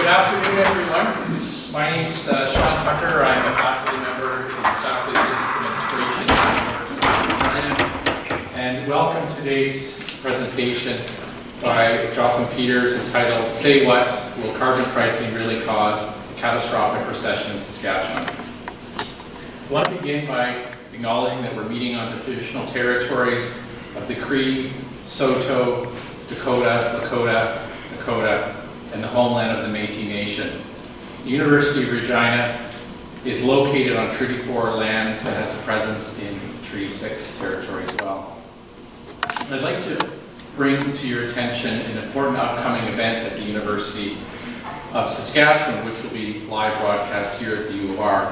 Good afternoon, everyone. My name is Sean Tucker. I'm a faculty member in the Faculty of Business Administration at the University of Regina. And welcome to today's presentation by Jotham Peters entitled, "Say What? Will Carbon Pricing Really Cause a Catastrophic Recession in Saskatchewan?" I want to begin by acknowledging that we're meeting on the traditional territories of the Cree, Saulteaux, Dakota, Lakota, Nakota, and the homeland of the Métis Nation. The University of Regina is located on Treaty 4 lands and has a presence in Treaty 6 territory as well. I'd like to bring to your attention an important upcoming event at the University of Saskatchewan, which will be live broadcast here at the U of R.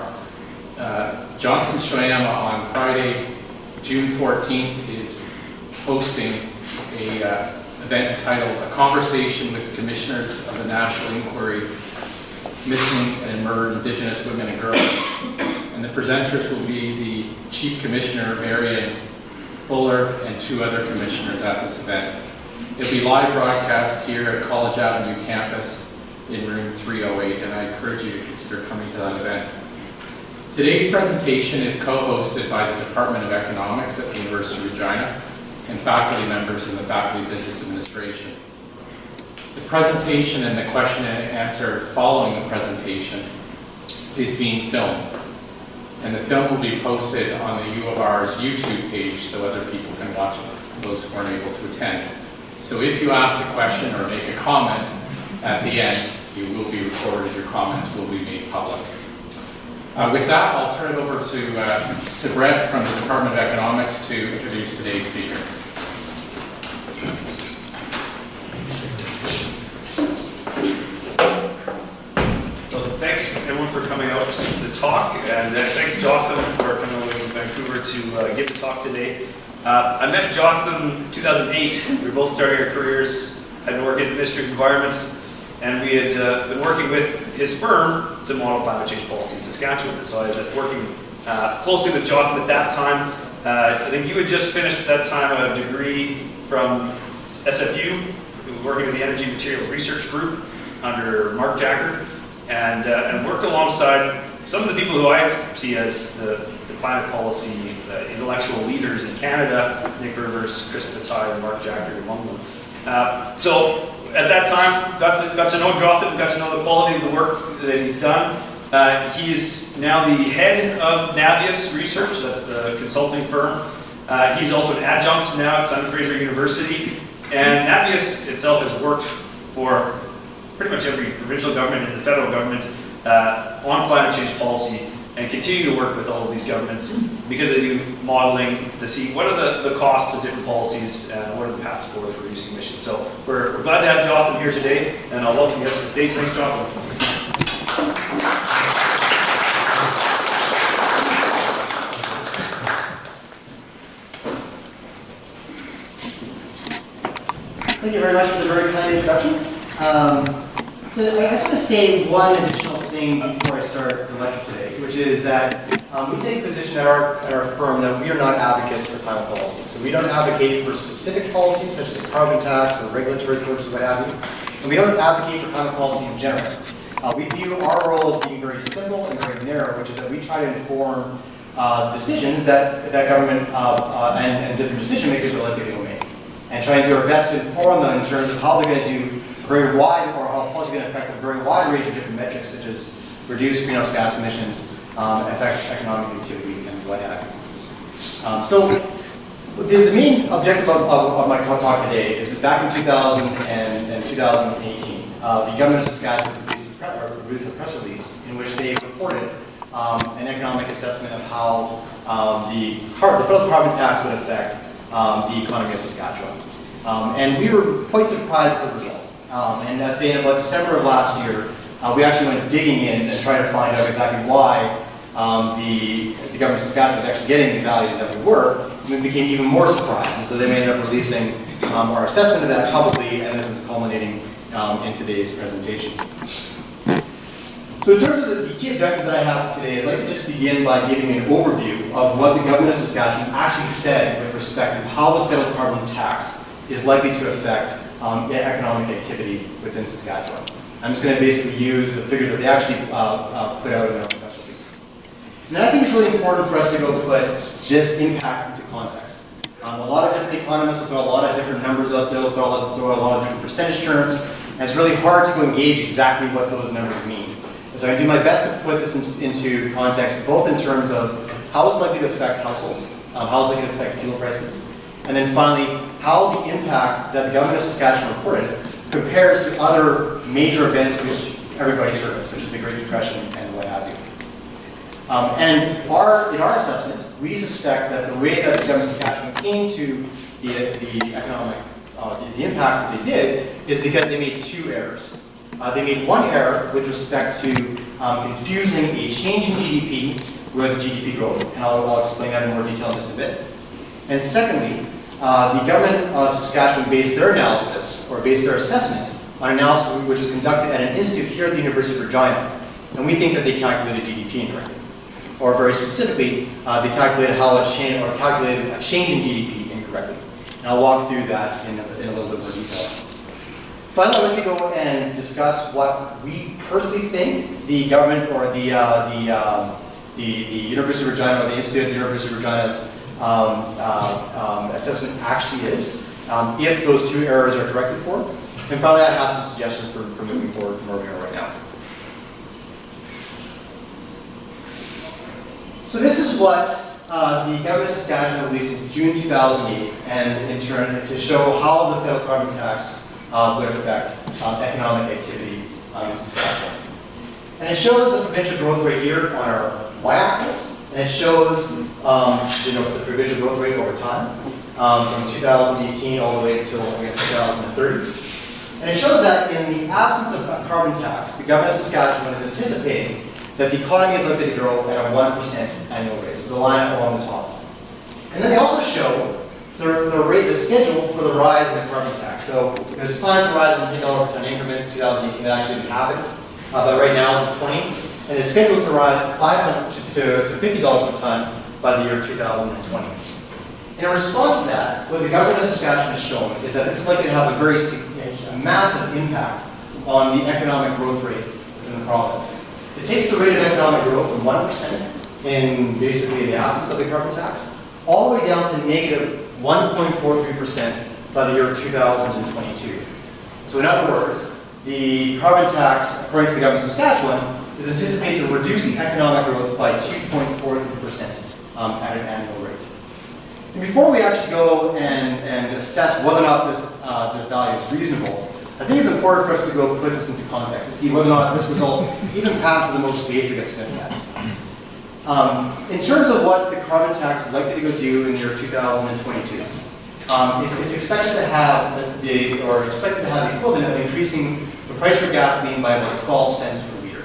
Johnson Shoyama on Friday, June 14th, is hosting a event entitled "A Conversation with the Commissioners of the National Inquiry Missing and Murdered Indigenous Women and Girls." And the presenters will be the Chief Commissioner, Marion Bullard, and two other commissioners at this event. It'll be live broadcast here at College Avenue campus in room 308, and I encourage you to consider coming to that event. Today's presentation is co-hosted by the Department of Economics at the University of Regina and faculty members in the Faculty of Business Administration. The presentation and the question and answer following the presentation is being filmed. And the film will be posted on the U of R's YouTube page so other people can watch it, those who aren't able to attend. So if you ask a question or make a comment at the end, you will be recorded, your comments will be made public. With that, I'll turn it over to Brett from the Department of Economics to introduce today's speaker. So thanks everyone for coming out to the talk, and thanks Jotham for coming over from Vancouver to give the talk today. I met Jotham in 2008. We were both starting our careers. I'd been working at the Ministry of Environment, and we had been working with his firm to model climate change policy in Saskatchewan. And so I was working closely with Jotham at that time. I think you had just finished at that time a degree from SFU, working with the Energy Materials Research Group under Mark Jackard, and worked alongside some of the people who I see as the climate policy intellectual leaders in Canada, Nick Rivers, Chris Bataille, and Mark Jackard among them. So at that time, got to know Jotham, got to know the quality of the work that he's done. He's now the head of Navius Research, that's the consulting firm. He's also an adjunct now at Simon Fraser University. And Navius itself has worked for pretty much every provincial government and the federal government on climate change policy, and continue to work with all of these governments because they do modeling to see what are the costs of different policies and what are the paths forward for reducing emissions. So we're glad to have Jotham here today, and I'll welcome you guys to the stage. Thanks, Jotham. Thank you very much for the very kind introduction. So I just want to say one additional thing before I start the lecture today, which is that we take a position at our firm that we are not advocates for climate policy. So we don't advocate for specific policies such as a carbon tax or regulatory approaches or what have you. And we don't advocate for climate policy in general. We view our role as being very simple and very narrow, which is that we try to inform decisions that government and different decision makers are likely to make, and trying to do our best to inform them in terms of how they're going to do very wide, or how policy is going to affect a very wide range of different metrics, such as reduce greenhouse gas emissions, affect economic activity, and what have you. So the main objective of my talk today is that back in 2000 and 2018, the government of Saskatchewan released a press release in which they reported an economic assessment of how the federal carbon tax would affect the economy of Saskatchewan. And we were quite surprised at the result. And say in about December of last year, we actually went digging in and trying to find out exactly why the government of Saskatchewan was actually getting the values that we were. And we became even more surprised. And so they ended up releasing our assessment of that publicly, and this is culminating in today's presentation. So in terms of the key objectives that I have today, I'd like to just begin by giving an overview of what the government of Saskatchewan actually said with respect to how the federal carbon tax is likely to affect economic activity within Saskatchewan. I'm just going to basically use the figure that they actually put out in their own press release. And then I think it's really important for us to go put this impact into context. A lot of different economists will put a lot of different numbers up there, they'll put a lot of different percentage terms, and it's really hard to engage exactly what those numbers mean. And so I do my best to put this into context, both in terms of how it's likely to affect households, how it's likely to affect fuel prices, and then finally, how the impact that the government of Saskatchewan reported compares to other major events which everybody's heard of, such as the Great Depression and what have you. And in our assessment, we suspect that the way that the government of Saskatchewan came to the economic, the impacts that they did is because they made two errors. They made one error with respect to confusing a change in GDP with GDP growth, and I'll explain that in more detail in just a bit. And secondly, the government of Saskatchewan based their analysis, or based their assessment, on an analysis which was conducted at an institute here at the University of Regina. And we think that they calculated GDP incorrectly. Or very specifically, they calculated calculated a change in GDP incorrectly. And I'll walk through that in a little bit more detail. Finally, I'd like to go and discuss what we personally think the government or the University of Regina or the Institute of the University of Regina's assessment actually is, if those two errors are corrected for. And finally, I have some suggestions for moving forward from where we are right now. So this is what the government of Saskatchewan released in June 2008, and in turn to show how the federal carbon tax would affect economic activity in Saskatchewan. And it shows the provincial growth rate here on our y-axis, and it shows the provincial growth rate over time from 2018 all the way until, I guess, 2030. And it shows that in the absence of a carbon tax, the government of Saskatchewan is anticipating that the economy is likely to grow at a 1% annual rate, so the line along the top. And then they also show the schedule for the rise in the carbon tax. So there's plans to rise in $10 per ton increments in 2018 that actually didn't happen, but right now it's at 20, and it's scheduled to rise to $50 per ton by the year 2020. And in response to that, what the government of Saskatchewan has shown is that this is likely to have a massive impact on the economic growth rate within the province. It takes the rate of economic growth from 1% in basically the absence of the carbon tax, all the way down to negative 1.43% by the year 2022. So in other words, the carbon tax, according to the government of Saskatchewan, is anticipated to reduce the economic growth by 2.43% at an annual rate. And before we actually go and assess whether or not this value is reasonable, I think it's important for us to go put this into context to see whether or not this result even passes the most basic of sniff tests. In terms of what the carbon tax is likely to go do in the year 2022, it's expected to have the equivalent of increasing the price for gasoline by about 12 cents per liter,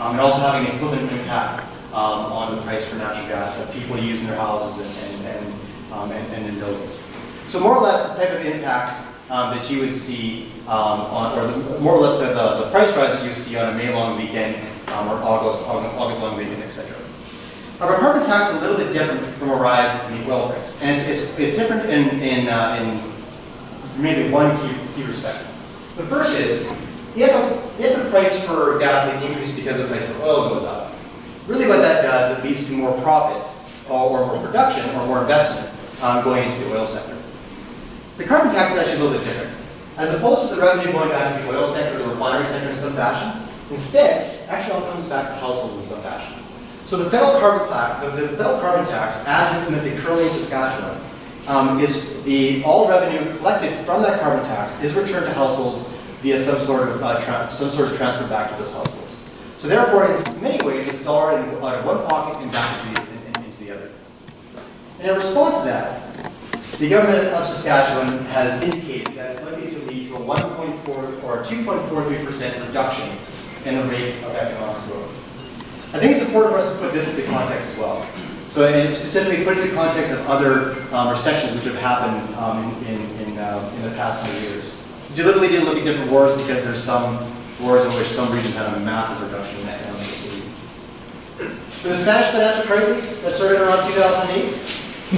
and also having an equivalent impact on the price for natural gas that people use in their houses and in buildings. So more or less the type of impact that you would see more or less the price rise that you see on a May long weekend or August long weekend, etc. Our carbon tax is a little bit different from a rise in the oil price, and it's different in maybe one key respect. The first is if the price for gasoline increases because the price for oil goes up, really what that does, it leads to more profits or more production or more investment going into the oil sector. The carbon tax is actually a little bit different. As opposed to the revenue going back to the oil sector or the refinery sector in some fashion, instead, it actually all comes back to households in some fashion. So the federal carbon tax, as implemented currently in Saskatchewan, all revenue collected from that carbon tax is returned to households via some sort of transfer back to those households. So therefore, in many ways, it's dollar out of one pocket and back into the other. And in response to that, the government of Saskatchewan has indicated that it's likely to lead to a 1.4 or 2.43% reduction in the rate of economic growth. I think it's important for us to put this into context as well. So, and specifically put it in the context of other recessions which have happened in the past 100 years. Deliberately didn't look at different wars because there's some wars in which some regions had a massive reduction in economic activity. For the Spanish financial crisis that started around 2008,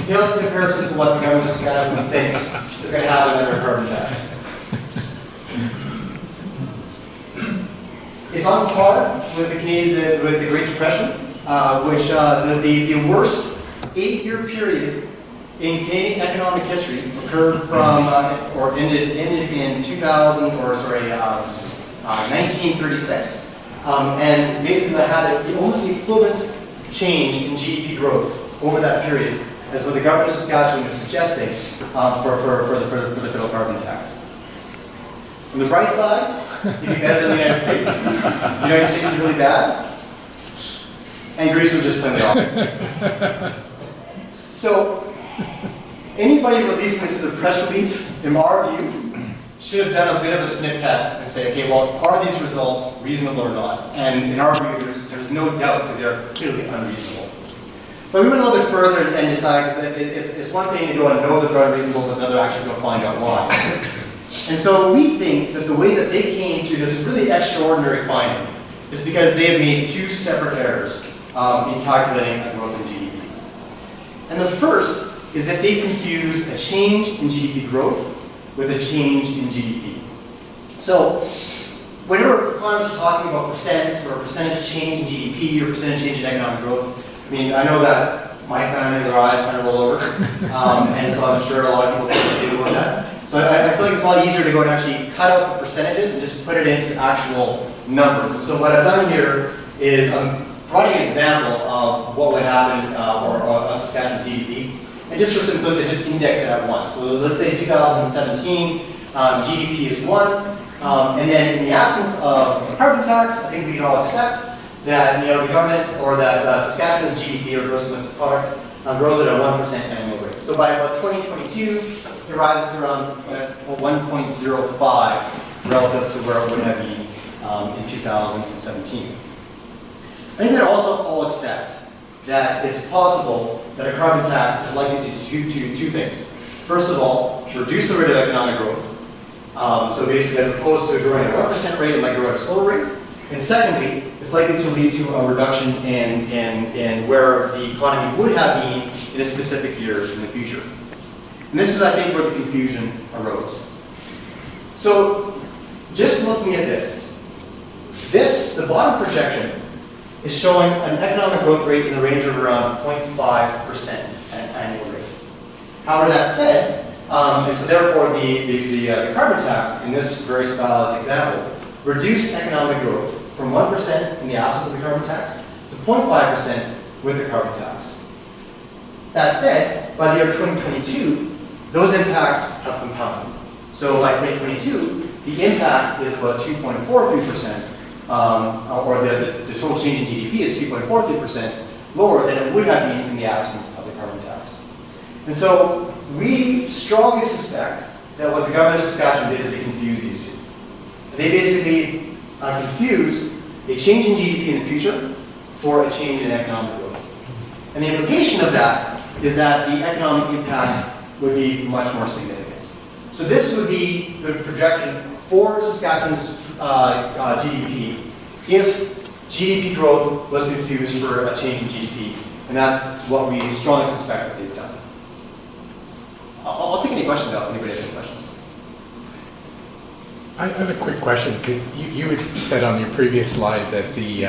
here's a comparison to what the government of Saskatchewan thinks is going to happen under a carbon tax. It's on par with with the Great Depression, which the worst 8-year period in Canadian economic history occurred from, or ended in 1936. And basically that had almost the equivalent change in GDP growth over that period as what the government of Saskatchewan is suggesting for the federal carbon tax. On the bright side, it'd be better than the United States. The United States is really bad, and Greece was just plain the opposite. So, anybody releasing this as a press release, in our view, should have done a bit of a sniff test and say, okay, well, are these results reasonable or not? And in our view, there's no doubt that they're clearly unreasonable. But we went a little bit further and decided, because it's one thing to go and know that they're unreasonable, but it's another actually go find out why. And so we think that the way that they came to this really extraordinary finding is because they have made 2 separate errors in calculating a growth in GDP. And the first is that they confuse a change in GDP growth with a change in GDP. So whenever economists are talking about percents or percentage change in GDP or percentage change in economic growth, I mean, I know that my family, their eyes kind of roll over, and so I'm sure a lot of people think the same about that. So I feel like it's a lot easier to go and actually cut out the percentages and just put it into actual numbers. And so what I've done here is I'm providing an example of what would happen, or of Saskatchewan GDP. And just for simplicity, just index it at 1. So let's say 2017, GDP is 1. And then in the absence of a carbon tax, I think we can all accept that the government, or that Saskatchewan's GDP, or gross domestic product, grows at a 1% annual rate. So by about 2022, it rises to around 1.05 relative to where it would have been in 2017. I think we also all accept that it's possible that a carbon tax is likely to do 2 things. First of all, reduce the rate of economic growth. So basically, as opposed to growing at a 1% rate, it might grow at a slower rate. And secondly, it's likely to lead to a reduction in where the economy would have been in a specific year in the future. And this is, I think, where the confusion arose. So, just looking at this, the bottom projection is showing an economic growth rate in the range of around 0.5% at annual rate. However, that said, and so therefore the carbon tax in this very stylized example reduced economic growth from 1% in the absence of the carbon tax to 0.5% with the carbon tax. That said, by the year 2022, those impacts have compounded. So by 2022, the impact is about 2.43%, or the total change in GDP is 2.43% lower than it would have been in the absence of the carbon tax. And so we strongly suspect that what the government of Saskatchewan did is they confused these 2. They basically confused a change in GDP in the future for a change in economic growth. And the implication of that is that the economic impacts would be much more significant. So this would be the projection for Saskatchewan's GDP if GDP growth was confused for a change in GDP. And that's what we strongly suspect that they've done. I'll take any questions now if anybody has any questions. I have a quick question. You had said on your previous slide that the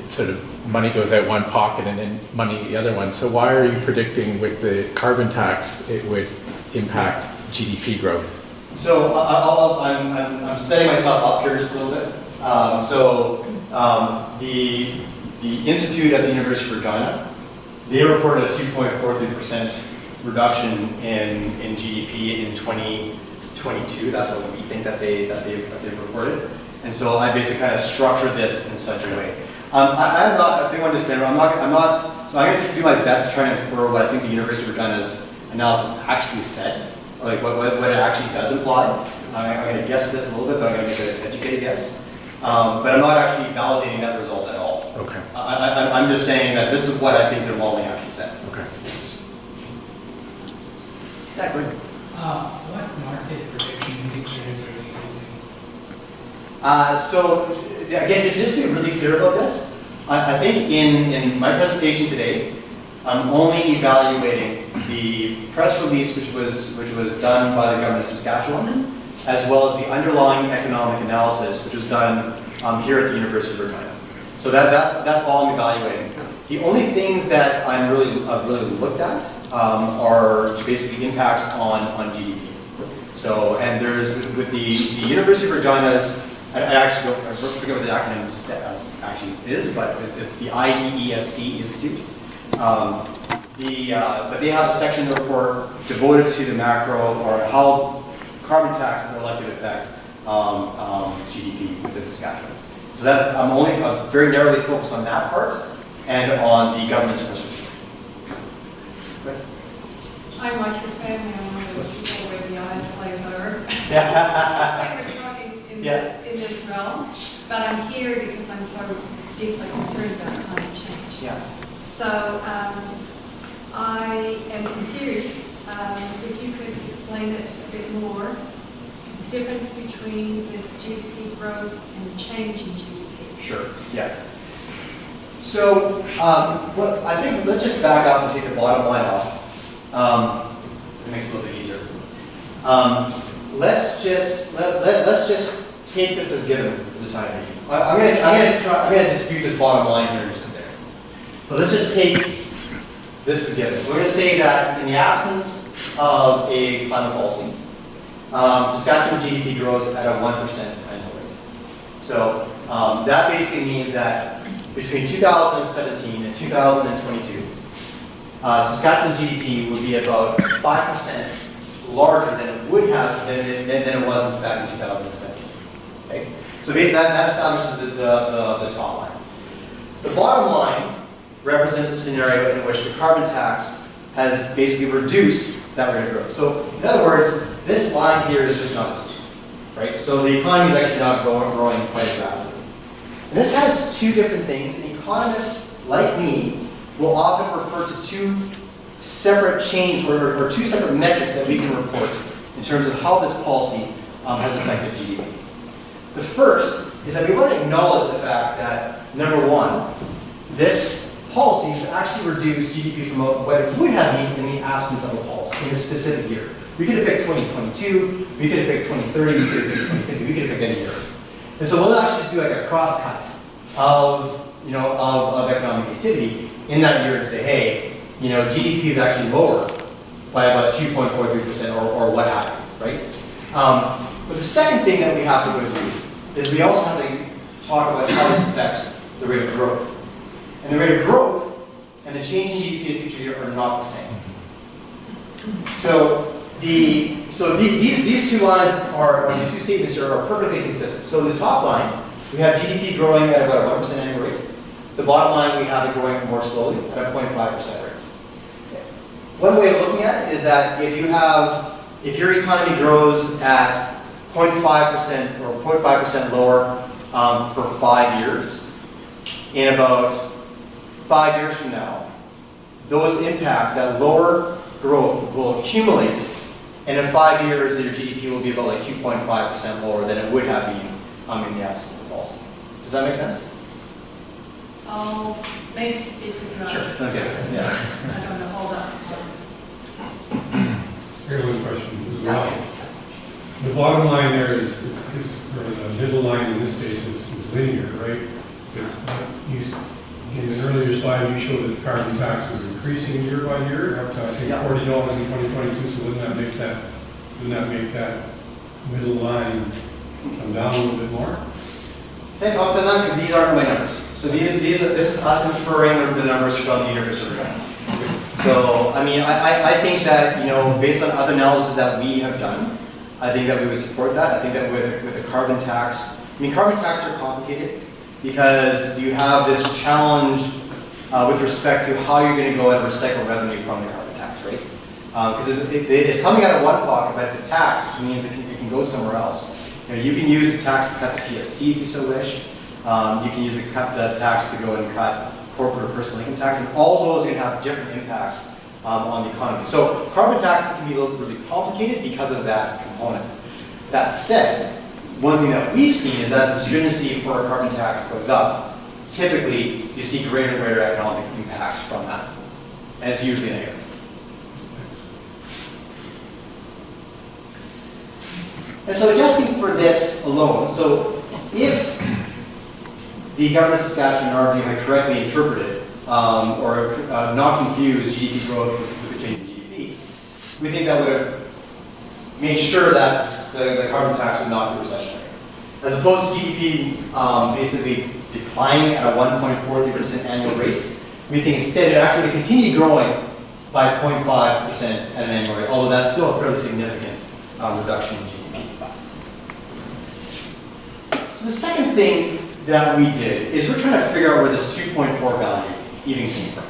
sort of money goes out one pocket and then money the other one. So why are you predicting with the carbon tax it would impact GDP growth? So I'm setting myself up here just a little bit. The Institute at the University of Regina, they reported a 2.43% reduction in GDP in 2022. That's what we think that they've reported. And so I basically kind of structured this in such a way. I'm not, I think I'm just going to, so I'm going to do my best to try and infer what I think the University of Regina's analysis actually said, like what it actually does imply. I'm going to guess this a little bit, but I'm going to make an educated guess. But I'm not actually validating that result at all. Okay. I'm just saying that this is what I think their modeling actually said. Okay. Yeah, go ahead. What market prediction indicators are you using? So again, just to be really clear about this, I think in my presentation today, I'm only evaluating the press release which was done by the government of Saskatchewan, as well as the underlying economic analysis, which was done here at the University of Regina. So that's all I'm evaluating. The only things that I've really looked at are basically impacts on GDP. So, and there's, with the University of Regina's, I forget what the acronym actually is, but it's the IEESC Institute. But they have a section in the report devoted to the macro, or how carbon taxes are likely to affect GDP within Saskatchewan. So that I'm only very narrowly focused on that part and on the government's press release. I'm like his family, I'm one of those people where the eyes glaze over. Yeah. When we're talking in, Yeah. in this realm, but I'm here because I'm so deeply concerned about climate change. Yeah. So I am confused. If you could explain it a bit more, the difference between this GDP growth and the change in GDP. Sure. Yeah. So, what I think, let's just back up and take the bottom line off. It makes it a little bit easier. Let's just take this as given for the time being. I'm gonna dispute this bottom line here in just a bit. But let's just take this as given. We're gonna say that in the absence of a climate policy, Saskatchewan's GDP grows at a 1% annual rate. So that basically means that between 2017 and 2022, Saskatchewan's GDP would be about 5% larger than it would have than it was back in 2017. Okay? So basically that establishes the top line. The bottom line represents a scenario in which the carbon tax has basically reduced that rate of growth. So in other words, this line here is just not steep, right? So the economy is actually not growing quite as rapidly. And this has two different things, and economists like me will often refer to two separate or two separate metrics that we can report in terms of how this policy has affected GDP. The first is that we want to acknowledge the fact that, number one, this policy has actually reduced GDP from what it would have been in the absence of a policy in a specific year. We could have picked 2022, we could have picked 2030, we could have picked 2050, we could have picked any year. And so we'll actually just do like a cross-cut of economic activity in that year and say, hey, GDP is actually lower by about 2.43% or what have you, right? But the second thing that we have to go do is we also have to talk about how this affects the rate of growth. And the rate of growth and the change in GDP in the future year are not the same. So these two lines these two statements here are perfectly consistent. So in the top line, we have GDP growing at about a 1% annual rate. The bottom line, we have it growing more slowly at a 0.5% rate. One way of looking at it is that if your economy grows at 0.5% or 0.5% lower for 5 years, in about 5 years from now, those impacts, that lower growth, will accumulate, and in 5 years, your GDP will be about like 2.5% lower than it would have been in the absence of the policy. Does that make sense? I'll maybe speak with you. Sure, sounds good. Yeah. I don't know, hold on. Here's one question as well. The bottom line there is or the middle line in this case is linear, right? In an earlier slide, you showed that carbon tax was increasing year by year, up to I think $40 in 2022. So wouldn't that make that middle line come down a little bit more? Think up to them because these aren't my numbers. So this is us inferring the numbers from the University of Regina. So I mean, I think that based on other analysis that we have done, I think that we would support that. I think that with a carbon tax, carbon taxes are complicated because you have this challenge with respect to how you're going to go and recycle revenue from the carbon tax, right? Because it's coming out of one pocket, but it's a tax, which means it can go somewhere else. You can use the tax to cut the PST if you so wish. You can use the tax to go and cut corporate or personal income tax, and all those are going to have different impacts on the economy. So carbon taxes can be really complicated because of that component. That said, one thing that we've seen is as the stringency for a carbon tax goes up, typically you see greater and greater economic impacts from that, and it's usually negative. And so adjusting for this alone, so if the government of Saskatchewan, in our view, had correctly interpreted or not confused GDP growth with the change in GDP, we think that would have made sure that the carbon tax would not be recessionary. As opposed to GDP basically declining at a 1.43% annual rate, we think instead it actually continued growing by 0.5% at an annual rate, although that's still a fairly significant reduction in GDP. So the second thing that we did is we're trying to figure out where this 2.4 value even came from.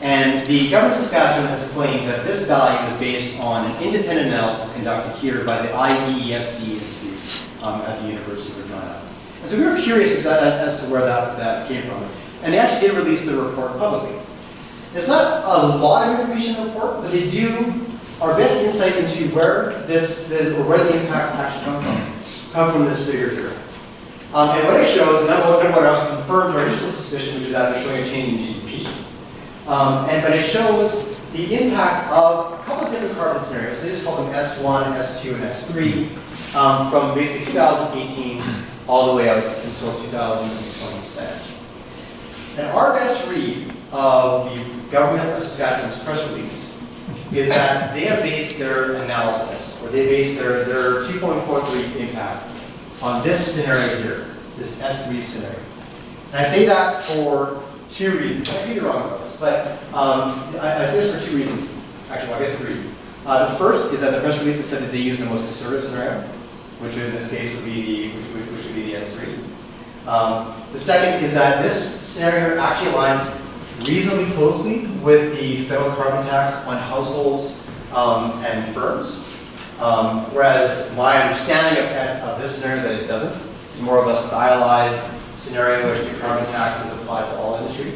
And the government of Saskatchewan has claimed that this value is based on an independent analysis conducted here by the IEESC Institute at the University of Regina. And so we were curious as to where that came from. And they actually did release the report publicly. There's not a lot of information in the report, but they do our best insight into where where the impacts actually come from this figure here. And what it shows, and number one actually confirms our initial suspicion, which is that they're showing a change in GDP. But it shows the impact of a couple of different carbon scenarios. They just call them S1, S2, and S3, from basically 2018 all the way out until 2026. And our best read of the government of Saskatchewan's press release is that they have based their analysis, or they based their 2.43 impact on this scenario here, this S3 scenario. And I say that for two reasons. I could be wrong about this, but I say this for two reasons. Actually, well, I guess three. The first is that the press release has said that they use the most conservative scenario, which in this case would be the S3. The second is that this scenario actually aligns reasonably closely with the federal carbon tax on households and firms. Whereas my understanding of this scenario is that it doesn't. It's more of a stylized scenario in which the carbon tax is applied to all industry.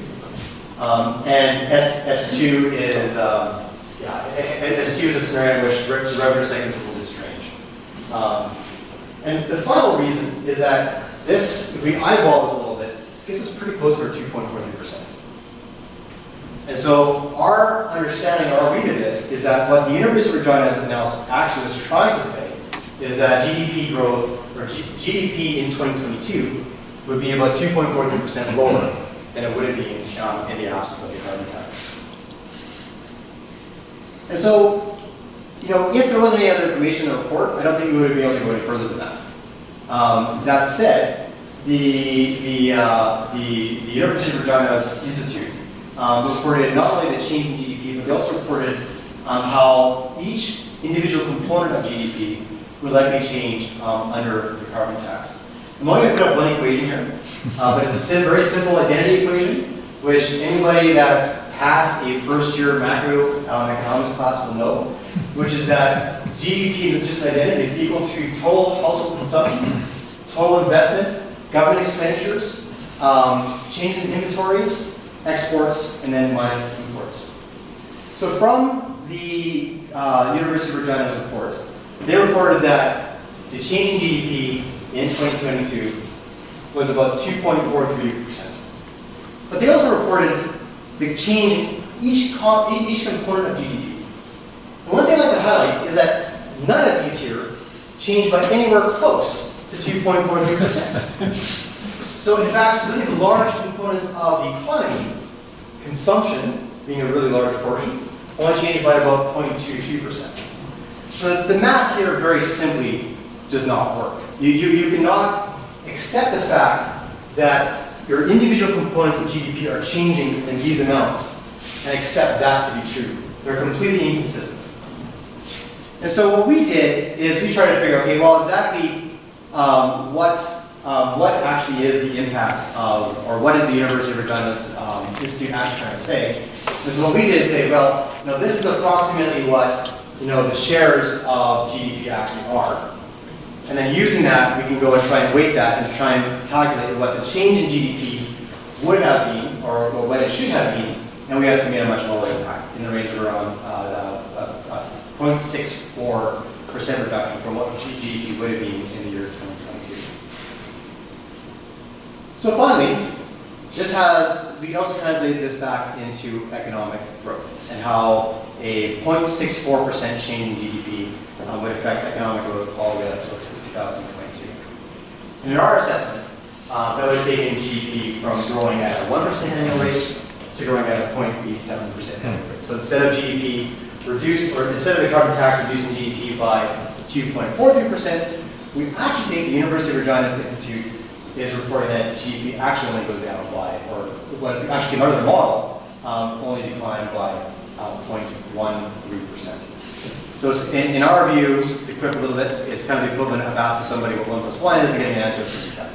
And S2 is S2 is a scenario in which the revenue segment is a little bit strange. And the final reason is that this, if we eyeball this a little bit, gets us pretty close to our 2.43%. And so our understanding, our read of this, is that what the University of Regina's analysis actually was trying to say is that GDP growth, or GDP in 2022, would be about 2.43% lower than it would have been in the absence of the carbon tax. And so, you know, if there wasn't any other information in the report, I don't think we would be able to go any further than that. That said, the University of Regina's Institute reported not only the change in GDP, but they also reported how each individual component of GDP would likely change under the carbon tax. I'm only going to put up one equation here, but it's a very simple identity equation, which anybody that's passed a first-year macroeconomics class will know, which is that GDP is just identity is equal to total household consumption, total investment, government expenditures, changes in inventories, exports, and then minus imports. So from the University of Regina's report, they reported that the change in GDP in 2022 was about 2.43%. But they also reported the change in each component of GDP. And one thing I'd like to highlight is that none of these here changed by anywhere close to 2.43%. So in fact, really large components of the economy, consumption being a really large portion, only changed by about 0.22%. So the math here very simply does not work. You cannot accept the fact that your individual components of GDP are changing in these amounts and accept that to be true. They're completely inconsistent. And so what we did is we tried to figure out, okay, well, exactly what actually is the impact of, or what is the University of Regina's Institute actually trying to say? And so what we did is say, well, you know, this is approximately what, you know, the shares of GDP actually are. And then using that, we can go and try and weight that and try and calculate what the change in GDP would have been, or what it should have been, and we estimate a much lower impact in the range of around 0.64% reduction from what GDP would have been in the year 2022. So finally, we can also translate this back into economic growth and how a 0.64% change in GDP would affect economic growth all the way up to And in our assessment, that would have taken GDP from growing at a 1% annual rate to growing at a 0.87% annual rate. So instead of GDP reduced, or instead of the carbon tax reducing GDP by 2.43%, we actually think the University of Regina's Institute is reporting that GDP actually only goes down by, or what actually came out of the model, only declined by 0.13%. So it's, in our view, to quip a little bit, it's kind of the equivalent of asking somebody what 1 + 1 is and getting an answer of 37.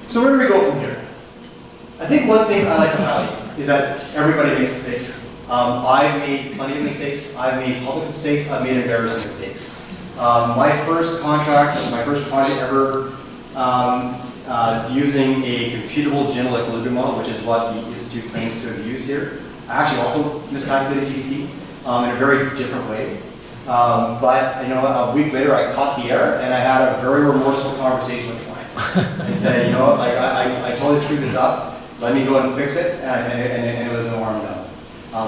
So where do we go from here? I think one thing I like to highlight is that everybody makes mistakes. I've made plenty of mistakes. I've made public mistakes. I've made embarrassing mistakes. My first contract, my first project ever, using a computable general equilibrium model, which is what the Institute claims to have used here. I actually also miscalculated GDP in a very different way. But you know, a week later, I caught the error, and I had a very remorseful conversation with the client and said, you know what, like I totally screwed this up. Let me go and fix it, and it was no harm done.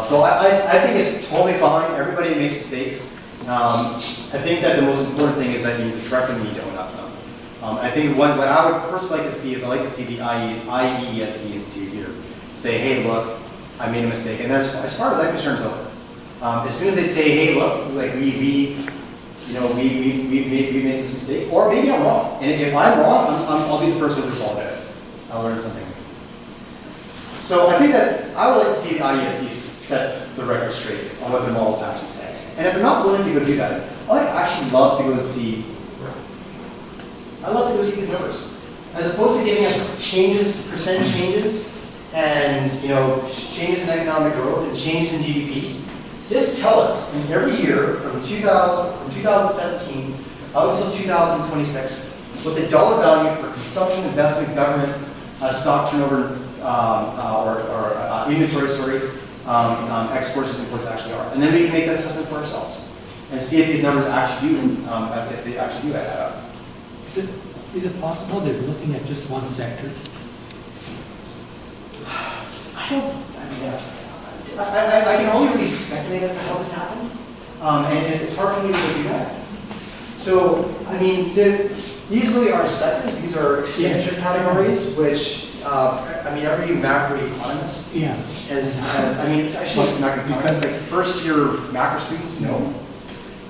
So I think it's totally fine. Everybody makes mistakes. I think that the most important thing is that you correct them and you don't have them. I think what I would personally like to see is I like to see the IEESC Institute here say, hey, look, I made a mistake. And as far as I'm concerned, it's over. As soon as they say, hey, look, like we made this mistake, or maybe I'm wrong. And if I'm wrong, I'll be the first one to apologize. I'll learn something. So I think that I would like to see the IESC set the record straight on what the model actually says. And if they're not willing to go do that, I'd actually love to go see. I'd love to go see these numbers, as opposed to giving us changes, percent changes, and changes in economic growth and changes in GDP. Just tell us in every year from 2017 up until 2026 what the dollar value for consumption, investment, government, stock turnover, or inventory, exports and imports actually are, and then we can make that assessment for ourselves and see if these numbers actually do, if they actually do add up. Is it possible they're looking at just one sector? I can only really speculate as to how this happened, and it's hard for me to do that. So, I mean, these really are sectors. These are expenditure categories, which every macroeconomist has. I mean, actually, it's macroeconomists, like first-year macro students know.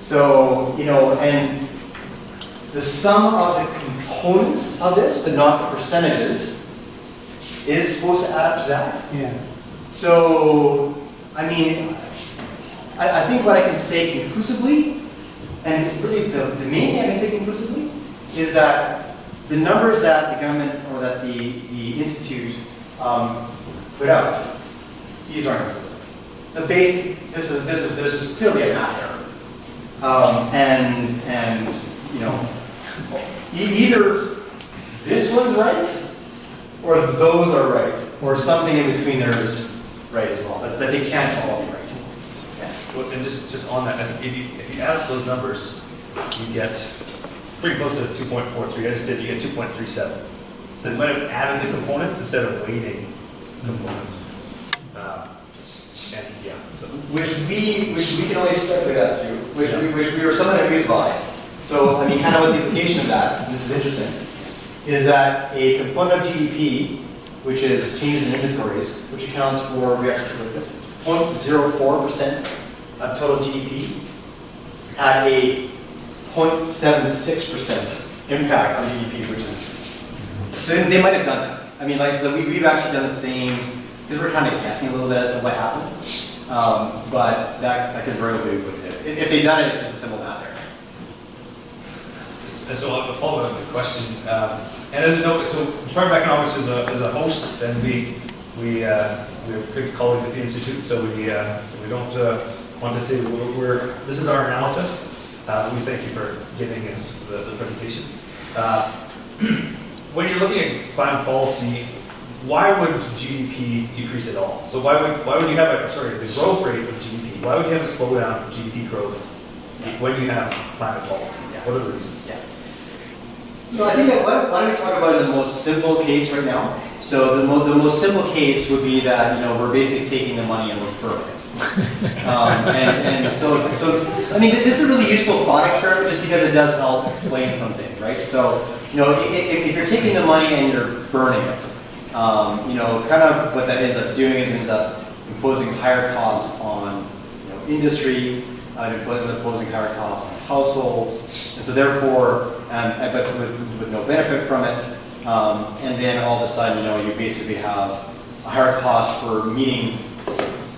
So, and the sum of the components of this, but not the percentages, is supposed to add up to that. Yeah. So, I mean, I think what I can say conclusively, and really the main thing I can say conclusively, is that the numbers that the government or that the Institute put out, these aren't consistent. The basic, this is clearly a math error, and either this one's right or those are right, or something in between there is right as well, but they can't all be right. Yeah. Well, and just on that, I think if you add up those numbers, you get pretty close to 2.43. I just did, you get 2.37. So they might have added the components instead of weighting components. And yeah, so. Which we can only speculate as to, which we were somewhat amused by. So, I mean, kind of what the implication of that, and this is interesting, is that a component of GDP, which is changes in inventories, which accounts for, we actually look at this, it's 0.04% of total GDP, had a 0.76% impact on GDP, which is, so they might have done that. I mean, like, so we've actually done the same, because we're kind of guessing a little bit as to what happened, but that could very well be what it did. If they've done it, it's just a simple math error. And so I'll follow up with the question. And as a note, so Department of Economics is a host, and we have good colleagues at the Institute, so we don't want to say this is our analysis. We thank you for giving us the presentation. When you're looking at climate policy, why would GDP decrease at all? So why would you have the growth rate of GDP? Why would you have a slowdown of GDP growth when you have climate policy? What are the reasons? Yeah. So I think that why don't we talk about the most simple case right now? So the most simple case would be that we're basically taking the money and we're burning it. And so, I mean, this is a really useful thought experiment just because it does help explain something, right? So, you know, if you're taking the money and you're burning it, you know, kind of what that ends up doing is ends up imposing higher costs on, you know, industry, imposing higher costs on households, and so therefore, but with no benefit from it, and then all of a sudden, you know, you basically have a higher cost for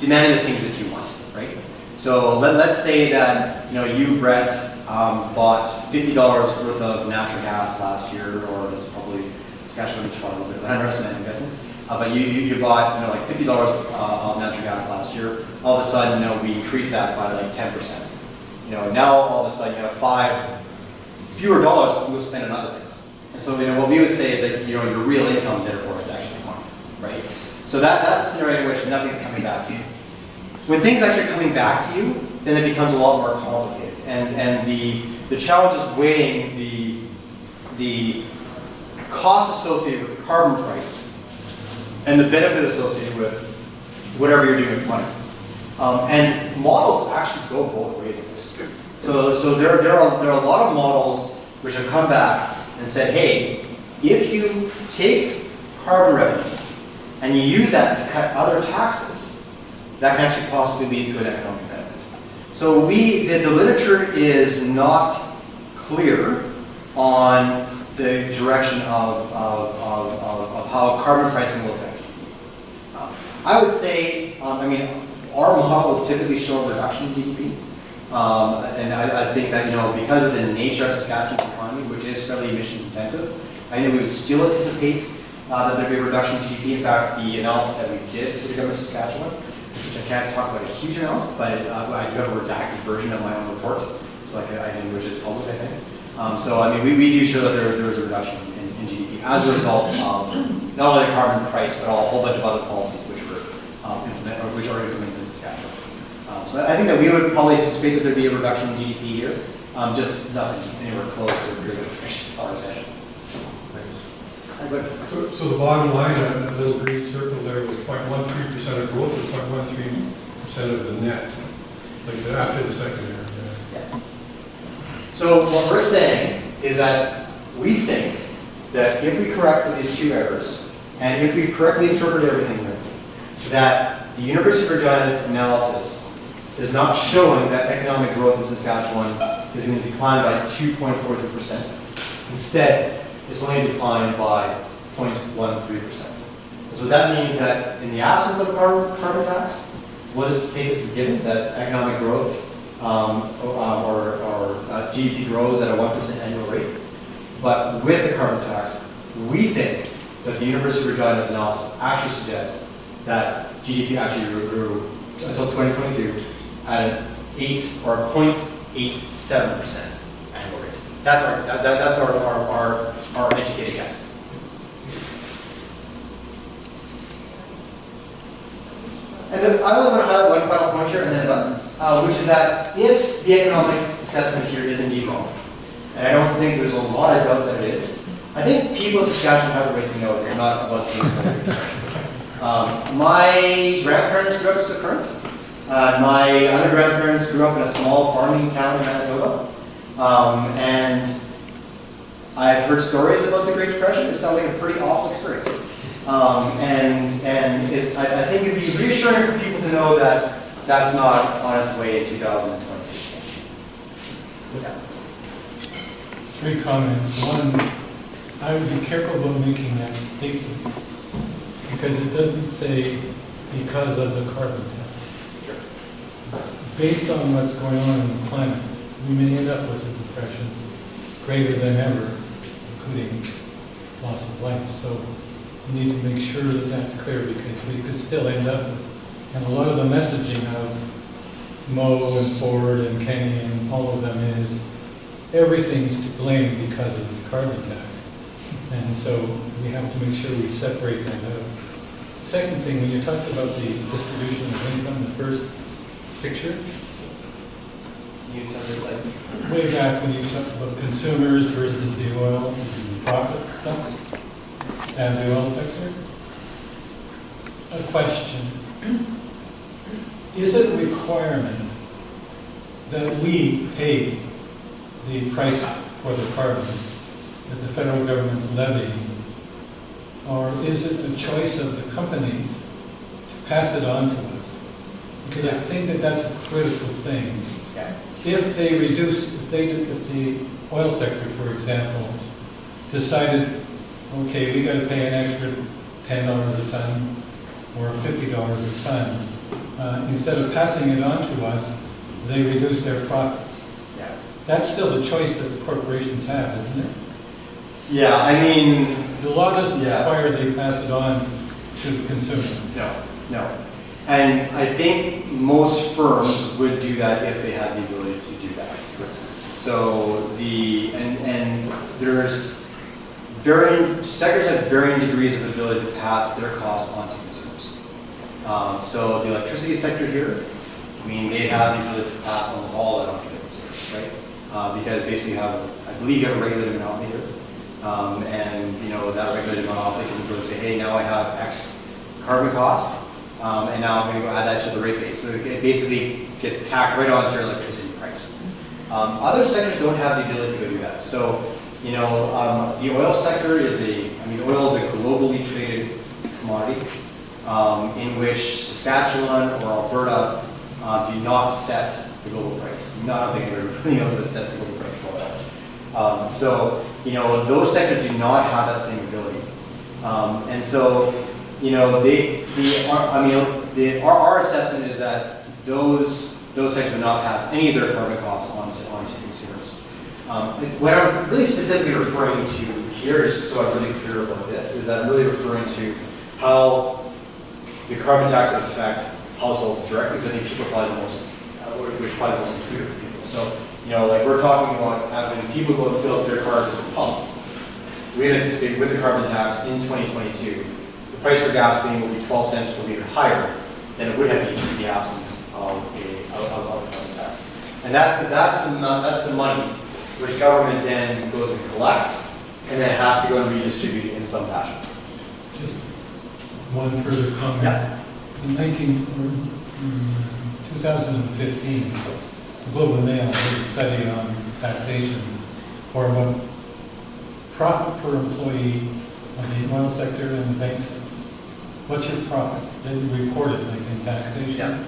demanding the things that you want, right? So let's say that, you know, you, Brett, bought $50 worth of natural gas last year, or it's probably Saskatchewan, which probably a little bit of an underestimate, I'm guessing. But you bought, you know, like $50 of natural gas last year. All of a sudden, you know, we increase that by like 10%. You know, now all of a sudden you have $5 fewer dollars to go spend on other things. And so, you know, what we would say is that, you know, your real income, therefore, is actually fine, right? So that's the scenario in which nothing's coming back to you. When things actually are coming back to you, then it becomes a lot more complicated. And the challenge is weighing the cost associated with the carbon price and the benefit associated with whatever you're doing with money. And models actually go both ways of this. So there are a lot of models which have come back and said, hey, if you take carbon revenue and you use that to cut other taxes, that can actually possibly lead to an economic benefit. So the literature is not clear on the direction of how carbon pricing will affect you. I would say, I mean, our model will typically show a reduction in GDP. And I think that, you know, because of the nature of Saskatchewan's economy, which is fairly emissions intensive, I think we would still anticipate that there'd be a reduction in GDP. In fact, the analysis that we did for the government of Saskatchewan, which I can't talk about a huge amount, but I do have a redacted version of my own report, so I can, which is public, I think. So I mean, we do show that there was a reduction in GDP as a result of not only the carbon price, but a whole bunch of other policies which were which are implemented in Saskatchewan. So I think that we would probably anticipate that there'd be a reduction in GDP here, just nothing anywhere close to a really vicious recession. So the bottom line, that little green circle there was 0.13% of growth, or 0.13% of the net, like the after the second year. Yeah. So what we're saying is that we think that if we correct for these two errors, and if we correctly interpret everything here, that the University of Regina's analysis is not showing that economic growth in Saskatchewan is going to decline by 2.43%. Instead, it's only declined by 0.13%. So that means that in the absence of a carbon tax, we'll just take this as given that economic growth or GDP grows at a 1% annual rate. But with the carbon tax, we think that the University of Regina's analysis actually suggests that GDP actually grew until 2022 at an 0.87% annual rate. That's our educated guess. And then I only want to highlight one final point here and then done, which is that if the economic assessment here is indeed wrong, and I don't think there's a lot of doubt that it is, I think people in Saskatchewan have the right to know that they're not about to lose. My grandparents grew up in Current. My other grandparents grew up in a small farming town in Manitoba. And I've heard stories about the Great Depression. It sounds like a pretty awful experience. I think it would be reassuring for people to know that that's not on its way in 2022. Yeah. 3 comments. One, I would be careful about making that statement because it doesn't say because of the carbon tax. Based on what's going on in the planet, we may end up with a depression greater than ever, including loss of life. So we need to make sure that that's clear because we could still end up with, and a lot of the messaging of Mo and Ford and Kenny and all of them is everything's to blame because of the carbon tax. And so we have to make sure we separate that out. Second thing, when you talked about the distribution of income, the first picture, way back when you talked about consumers versus the oil and profit stuff, and the oil sector, a question. is it a requirement that we pay the price for the carbon that the federal government's levying? Or is it a choice of the companies to pass it on to us? Because I think that that's a critical thing. Yeah. If they reduce, if the oil sector, for example, decided, okay, we got to pay an extra $10 a ton or $50 a ton, instead of passing it on to us, they reduce their profits. Yeah. That's still the choice that the corporations have, isn't it? Yeah, I mean, The law doesn't Yeah. require they pass it on to the consumers. no. And I think most firms would do that if they had the ability to do that. So and there's sectors have varying degrees of ability to pass their costs on to consumers. So the electricity sector here, I mean, they have the ability to pass almost all of that on to their consumers, right? Because basically you have, I believe you have a regulated monopoly here. And that regulated monopoly can go and say, hey, now I have X carbon costs, and now I'm going to go add that to the rate base. So it basically gets tacked right onto your electricity price. Other sectors don't have the ability to go do that. So, the oil sector oil is a globally traded commodity, in which Saskatchewan or Alberta do not set the global price. None of them sets the global price for oil. Those sectors do not have that same ability. Our assessment is that those sectors do not pass any of their carbon costs on to consumers. What I'm really specifically referring to here, just so I'm really clear about this, is that I'm really referring to how the carbon tax would affect households directly, because I think people are probably the most, which is probably the most intuitive for people. So, we're talking about when people go and fill up their cars at the pump, we anticipate with the carbon tax in 2022, the price for gasoline will be 12 cents per liter higher than it would have been in the absence of a carbon tax. And that's the money which government then goes and collects, and then it has to go and redistribute it in some fashion. Just one further comment. Yeah. In 2015, the Globe and Mail did a study on taxation for what profit per employee of the oil sector and the bank sector. What's your profit? They reported like in taxation. Yeah.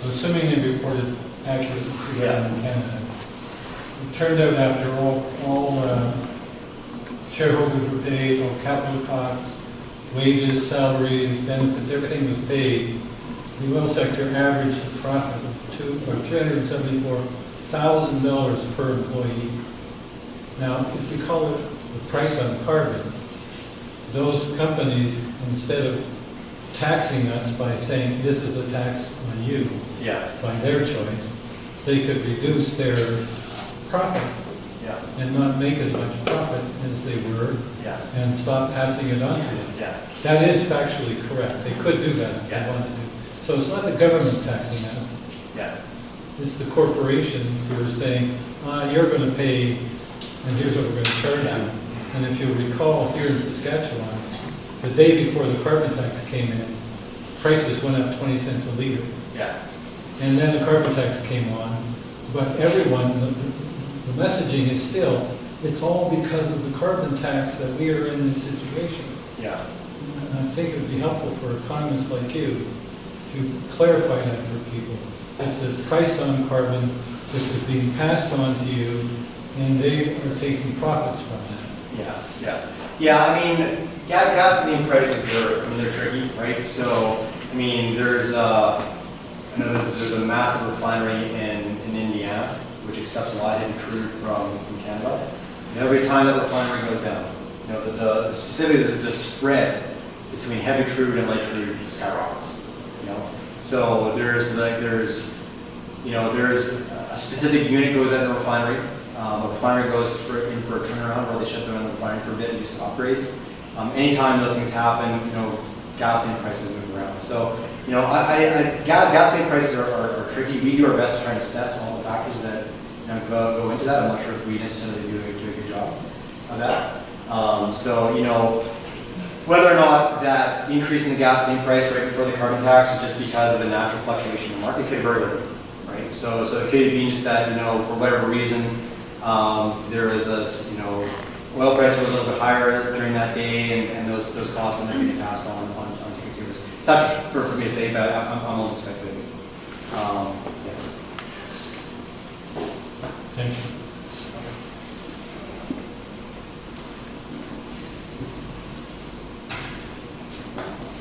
So assuming they reported accurately in Canada, it turned out after all shareholders were paid, all capital costs, wages, salaries, benefits, everything was paid, the oil sector averaged a profit of $374,000 per employee. Now, if we call it the price on carbon, those companies, instead of taxing us by saying this is a tax on you, by their choice, they could reduce their profit and not make as much profit as they were and stop passing it on to us. That is factually correct. They could do that if they wanted to. So it's not the government taxing us. It's the corporations who are saying, you're going to pay, and here's what we're going to charge you. And if you'll recall, here in Saskatchewan, the day before the carbon tax came in, prices went up 20 cents a liter. And then the carbon tax came on, but everyone, the messaging is still, it's all because of the carbon tax that we are in this situation. And I think it would be helpful for economists like you to clarify that for people. It's a price on carbon which is being passed on to you, and they are taking profits from that. Gasoline prices they're tricky, right? So, there's a massive refinery in Indiana which accepts a lot of heavy crude from Canada. And every time that refinery goes down, specifically the spread between heavy crude and light crude skyrockets. So there's a specific unit goes at the refinery. A refinery goes in for a turnaround, or they shut down the refinery for a bit and do some upgrades. Anytime those things happen, gasoline prices move around. So, gasoline prices are tricky. We do our best to try and assess all the factors that go into that. I'm not sure if we necessarily do a good job of that. whether or not that increase in the gasoline price right before the carbon tax was just because of a natural fluctuation in the market, could very well be, right? So it could be just that, for whatever reason, there is oil prices were a little bit higher during that day, and those costs are getting passed on to consumers. It's not for me to say, but I'm only speculating. Yeah. Thank you.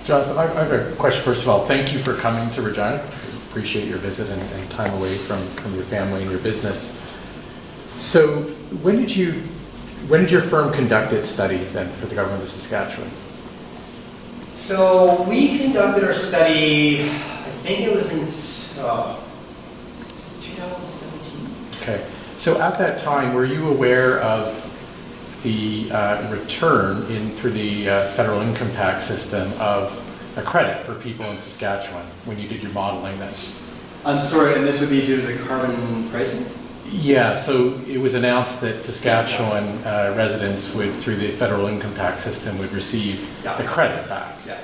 Jonathan, I have a question. First of all, thank you for coming to Regina. Appreciate your visit and time away from your family and your business. So when did your firm conduct its study then for the government of Saskatchewan? So we conducted our study, I think it was in 2017. Okay. So at that time, were you aware of the return through the federal income tax system of a credit for people in Saskatchewan when you did your modeling then? I'm sorry, and this would be due to the carbon pricing? Yeah, so it was announced that Saskatchewan residents would, through the federal income tax system, would receive a credit back. Yeah.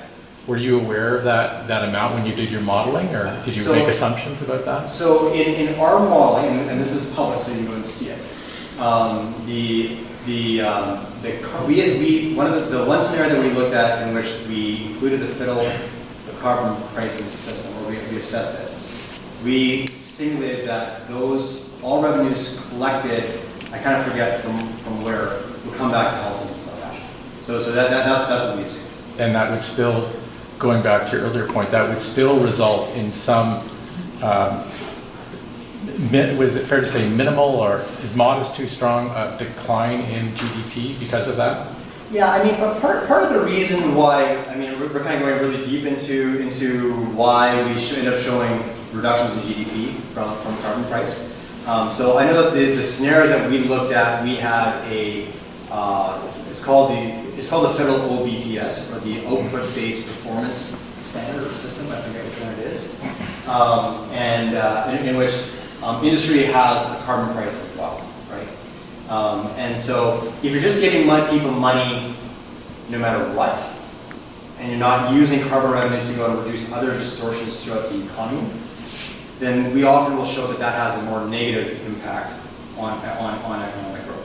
Were you aware of that amount when you did your modeling, or did you make assumptions about that? So in our modeling, and this is public, so you can go and see it. One scenario that we looked at in which we included the carbon pricing system, or we assessed it. We simulated that all revenues collected, I kind of forget from where, will come back to households in Saskatchewan. So that's what we assume. And that would still, going back to your earlier point, that would still result in some, was it fair to say minimal, or is modest too strong, a decline in GDP because of that? Yeah, I mean, part of the reason why, we're kind of going really deep into why we should end up showing reductions in GDP from carbon price. So I know that the scenarios that we looked at, we had it's called the federal OBPS, or the Output-Based Performance Standard or System, I forget which one it is, in which industry has a carbon price as well, right? And so if you're just giving people money no matter what, and you're not using carbon revenue to go and reduce other distortions throughout the economy, then we often will show that has a more negative impact on economic growth.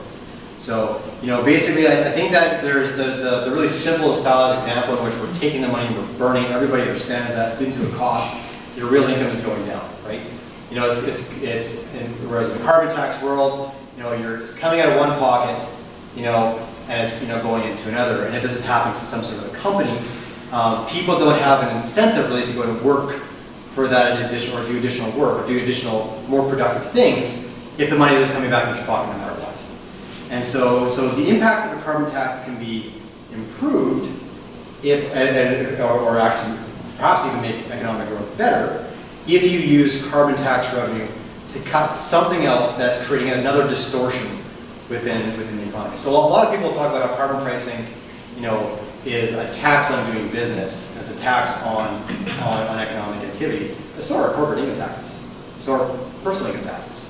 So, basically, I think that there's the really simple stylized example in which we're taking the money and we're burning. Everybody understands that it's leading to a cost. Your real income is going down, right? Whereas in the carbon tax world, it's coming out of one pocket, and it's going into another. And if this is happening to some sort of a company, people don't have an incentive really to go to work for that or do additional work or do additional, more productive things if the money is just coming back in your pocket no matter what. And so the impacts of the carbon tax can be improved or actually perhaps even make economic growth better if you use carbon tax revenue to cut something else that's creating another distortion within the economy. So a lot of people talk about how carbon pricing, is a tax on doing business. It's a tax on economic activity. So are corporate income taxes. So are personal income taxes.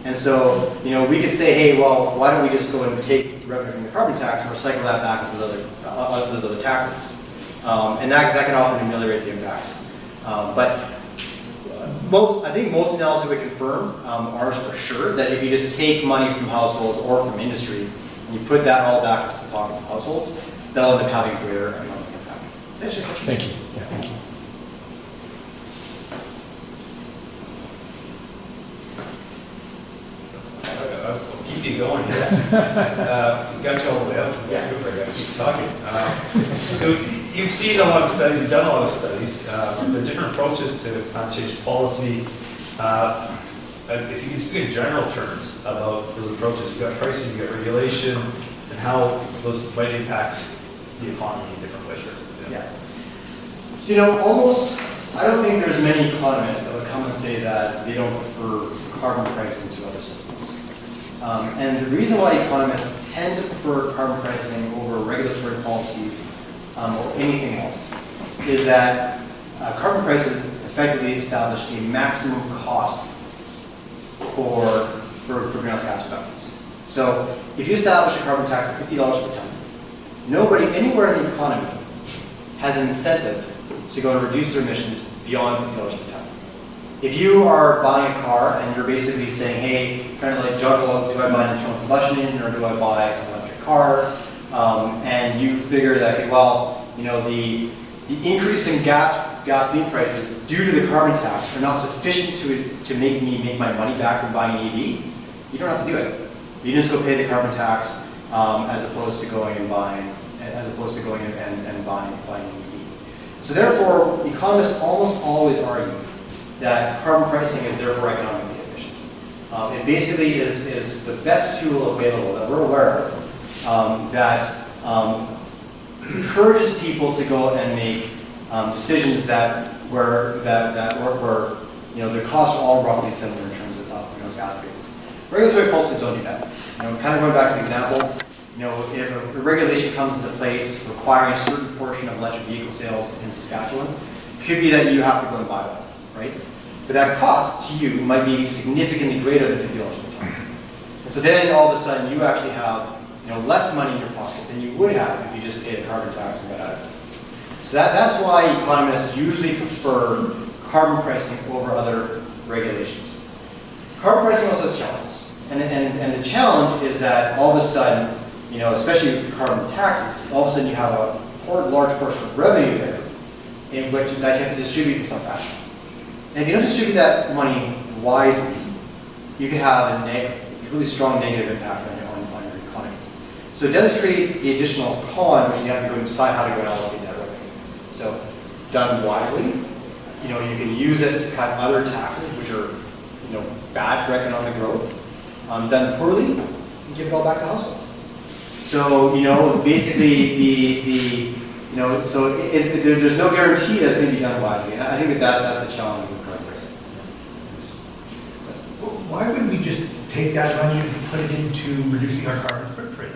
And so, we could say, hey, well, why don't we just go and take revenue from the carbon tax and recycle that back into those other taxes? And that can often ameliorate the impacts. But I think most analysis would confirm, ours for sure, that if you just take money from households or from industry and you put that all back into the pockets of households, that'll end up having greater economic impact. Thank you. Yeah, thank you. I'll keep you going here. Got you all the way up. Yeah, I got to keep talking. So you've seen a lot of studies, you've done a lot of studies. There are different approaches to climate change policy. If you can speak in general terms about those approaches, you've got pricing, you've got regulation, and how those might impact the economy in different ways. Yeah. So, I don't think there's many economists that would come and say that they don't prefer carbon pricing to other systems. And the reason why economists tend to prefer carbon pricing over regulatory policies or anything else is that carbon prices effectively establish a maximum cost for greenhouse gas reductions. So if you establish a carbon tax of $50 per ton, nobody anywhere in the economy has an incentive to go and reduce their emissions beyond $50 per ton. If you are buying a car and you're basically saying, hey, kind of like juggle, do I buy an internal combustion engine or do I buy an electric car? And you figure that, okay, well, you know, the increase in gasoline prices due to the carbon tax are not sufficient to make me make my money back from buying an EV, you don't have to do it. You just go pay the carbon tax as opposed to going and buying and buying an EV. So therefore, economists almost always argue that carbon pricing is therefore economically efficient. It basically is the best tool available that we're aware of that encourages people to go and make decisions that were you know, their costs are all roughly similar in terms of greenhouse gas emissions. Regulatory policies don't do that. You know, kind of going back to the example, you know, if a regulation comes into place requiring a certain portion of electric vehicle sales in Saskatchewan, it could be that you have to go and buy one, right? But that cost to you might be significantly greater than $50 per ton. And so then all of a sudden you actually have, you know, less money in your pocket than you would have if you just paid a carbon tax and got out of it. So that's why economists usually prefer carbon pricing over other regulations. Carbon pricing also has challenges. And the challenge is that all of a sudden, you know, especially with carbon taxes, all of a sudden you have a large portion of revenue there in which that you have to distribute in some fashion. And if you don't distribute that money wisely, you could have a really strong negative impact on your economy. So it does create the additional con, which you have to go and decide how to go and allocate that revenue. So done wisely, you know, you can use it to cut other taxes, which are, you know, bad for economic growth. Done poorly, you give it all back to households. So, you know, basically you know, so there's no guarantee that it's going to be done wisely. And I think that's the challenge with carbon pricing. Why wouldn't we just take that money and put it into reducing our carbon footprint?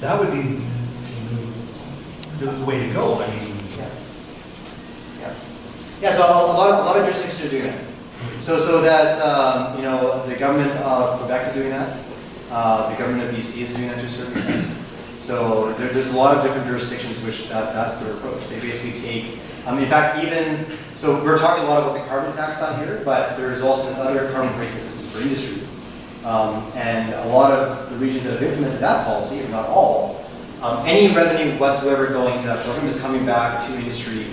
That would be the way to go. I mean, yeah. So a lot of jurisdictions are doing that. So that's you know, the government of Quebec is doing that. The government of BC is doing that to a certain extent. So there's a lot of different jurisdictions which that's their approach. They basically take, in fact, even, so we're talking a lot about the carbon tax out here, but there's also this other carbon pricing system for industry. And a lot of the regions that have implemented that policy, if not all, any revenue whatsoever going to that program is coming back to industry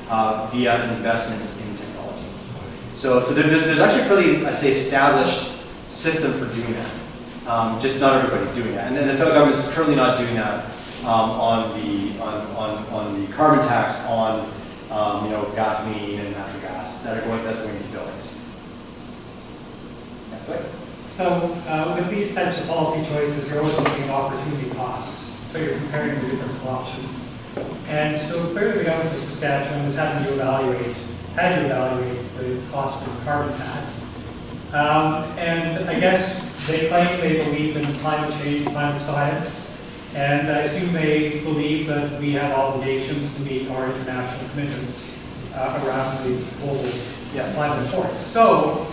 via investments in technology. So there's actually a really, I say, established system for doing that. Just not everybody's doing that, and then the federal government is currently not doing that on the carbon tax on you know, gasoline and natural gas that's going to buildings. Yeah, go ahead. So with these types of policy choices, you're always looking at opportunity costs. So you're comparing the different options, and so clearly the government of Saskatchewan has had to evaluate the cost of the carbon tax, and I guess. They claim they believe in climate change, climate science, and I assume they believe that we have obligations to meet our international commitments around the global climate accords. So,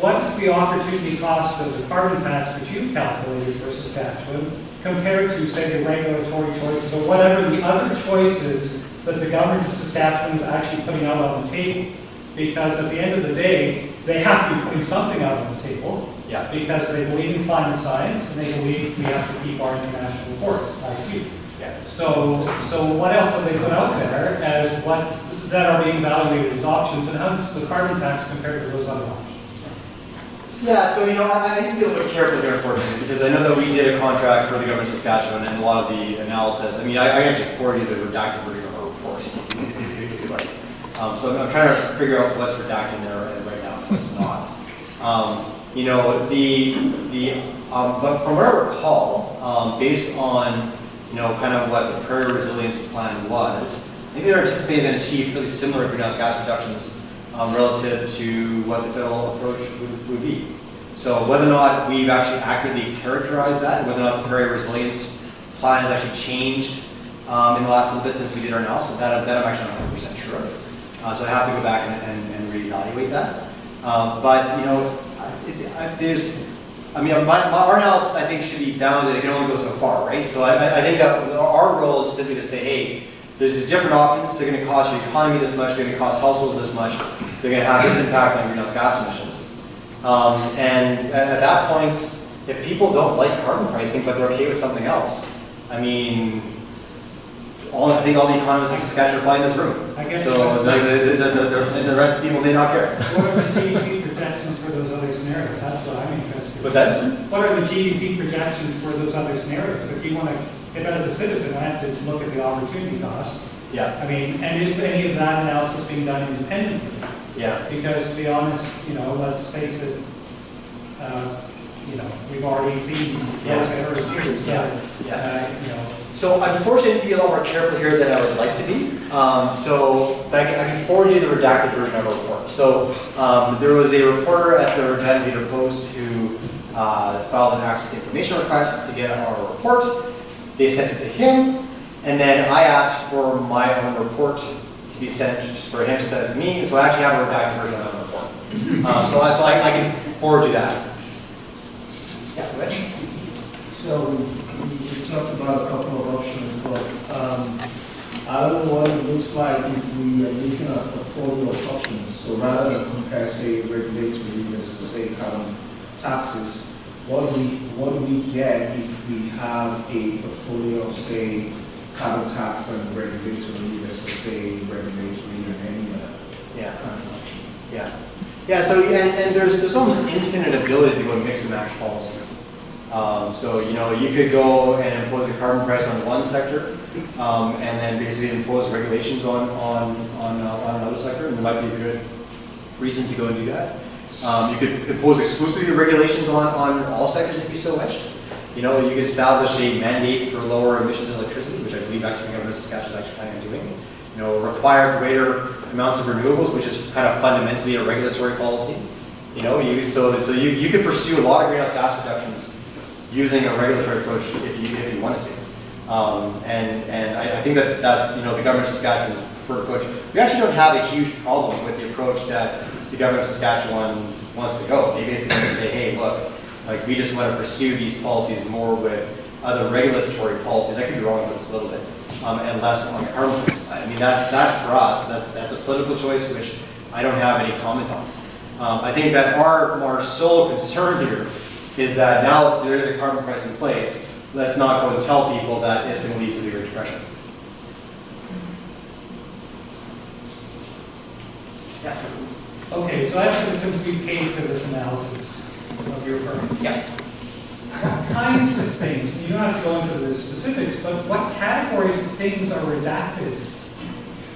what is the opportunity cost of the carbon tax which you've calculated for Saskatchewan compared to, say, the regulatory choices or whatever the other choices that the government of Saskatchewan is actually putting out on the table? Because at the end of the day, they have to be putting something out on the table. Yeah. Because they believe in climate science and they believe we have to keep our international accords, like you. Yeah. So what else have they put out there as what that are being evaluated as options, and how does the carbon tax compare to those other options? Yeah, so you know, I need to be a little bit careful here, unfortunately, because I know that we did a contract for the government of Saskatchewan, and a lot of the analysis. I mean, I actually forwarded you the redacted version of our report, if you like. So I'm trying to figure out what's redacted there right now, and what's not. You know, but from what I recall, based on, you know, kind of what the Prairie Resilience Plan was, I think they're anticipating to achieve really similar greenhouse gas reductions relative to what the federal approach would be. So whether or not we've actually accurately characterized that, whether or not the Prairie Resilience Plan has actually changed in the last little bit since we did our analysis, that I'm actually not 100% sure of. So I have to go back and reevaluate that. But, you know, our analysis, I think, should be bounded. It can only go so far, right? So I think that our role is simply to say, hey, there's these different options. They're going to cost your economy this much. They're going to cost households this much. They're going to have this impact on greenhouse gas emissions. And at that point, if people don't like carbon pricing, but they're okay with something else, I mean, I think all the economists in Saskatchewan are probably in this room. I guess So the rest of the people may not care. What are the GDP projections for those other scenarios? That's what I'm interested in. What's that? What are the GDP projections for those other scenarios? If you want to, if as a citizen, I have to look at the opportunity cost. Yeah, I mean, and is any of that analysis being done independently? yeah. Because to be honest, let's face it, we've already seen those errors here. So, So unfortunately, I need to be a lot more careful here than I would like to be. But I can forward you the redacted version of our report. So there was a reporter at the Regina Leader Post who filed an access to information request to get our report. They sent it to him, and then I asked for my own report to be sent, for him to send it to me. So I actually have a redacted version of my report. So I can forward you that. Yeah, go ahead. So we talked about a couple of options, but I don't know what it looks like if we are looking at a portfolio of options. So rather than compare, say, regulatory, let's say, carbon taxes, what do we get if we have a portfolio of, say, carbon tax and regulatory, let's say, regulatory and any other kind of option? Yeah. Yeah, so, and there's almost infinite ability to go and mix and match policies. So, you could go and impose a carbon price on one sector, and then basically impose regulations on another sector, and there might be a good reason to go and do that. You could impose exclusively regulations on all sectors if you so wished. You could establish a mandate for lower emissions in electricity, which I believe actually the government of Saskatchewan is actually planning on doing. Require greater amounts of renewables, which is kind of fundamentally a regulatory policy. You could pursue a lot of greenhouse gas reductions using a regulatory approach if you wanted to. And I think that's the government of Saskatchewan's preferred approach. We actually don't have a huge problem with the approach that the government of Saskatchewan wants to go. They basically just say, hey, look, we just want to pursue these policies more with other regulatory policies. I could be wrong with this a little bit, and less on the carbon pricing side. I mean, that for us, that's a political choice which I don't have any comment on. I think that our sole concern here is that now that there is a carbon price in place, let's not go and tell people that it's going to lead to the Great Depression. Yeah. Okay, so that's since we paid for this analysis of your firm. Yeah. What kinds of things, you don't have to go into the specifics, but what categories of things are redacted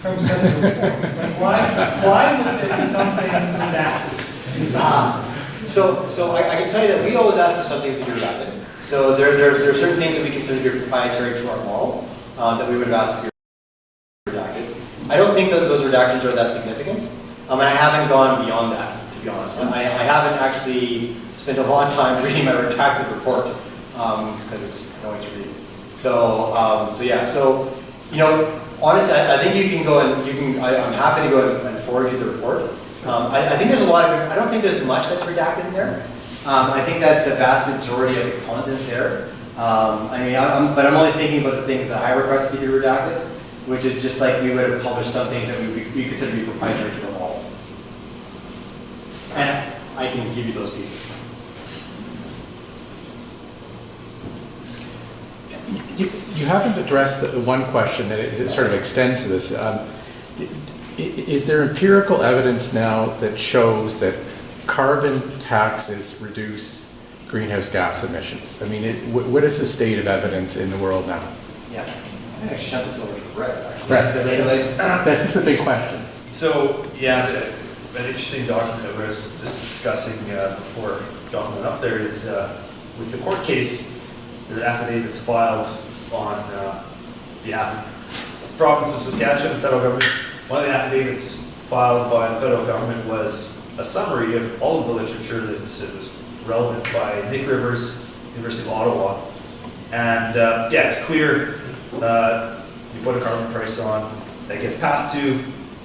from such a report? Why would there be something redacted? So I can tell you that we always ask for some things to be redacted. So there are certain things that we consider to be proprietary to our model that we would have asked to be redacted. I don't think that those redactions are that significant. And I haven't gone beyond that, to be honest. I haven't actually spent a lot of time reading my redacted report because it's annoying to read. So yeah. So honestly, I think you can go and I'm happy to go and forward you the report. I think there's a lot of. I don't think there's much that's redacted in there. I think that the vast majority of the content's there. But I'm only thinking about the things that I requested to be redacted, which is just like we would have published some things that we consider to be proprietary to the model. And I can give you those pieces. You haven't addressed the one question that it sort of extends to this. Is there empirical evidence now that shows that carbon taxes reduce greenhouse gas emissions? I mean, what is the state of evidence in the world now? Yeah, I think I should shut this over to Brett, actually. Brett, that's just a big question. So, yeah, an interesting document that I was just discussing before Jotham went up there is with the court case, the affidavits filed on behalf of the province of Saskatchewan, the federal government. One of the affidavits filed by the federal government was a summary of all of the literature that was relevant by Nick Rivers, University of Ottawa. And yeah, it's clear you put a carbon price on that gets passed to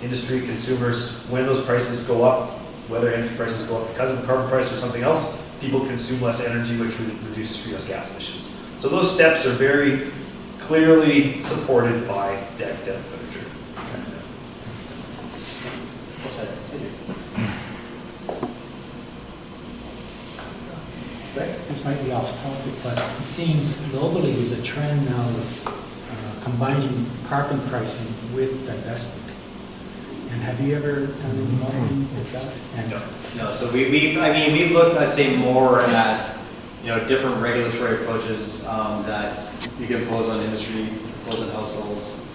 industry, consumers. When those prices go up, whether energy prices go up because of the carbon price or something else, people consume less energy, which reduces greenhouse gas emissions. So those steps are very clearly supported by depth literature. Well said. Thank you. This might be off topic, but it seems globally there's a trend now of combining carbon pricing with divestment. And have you ever done any modeling with that? And No, so we've looked, I'd say, more at, different regulatory approaches that you can impose on industry, impose on households.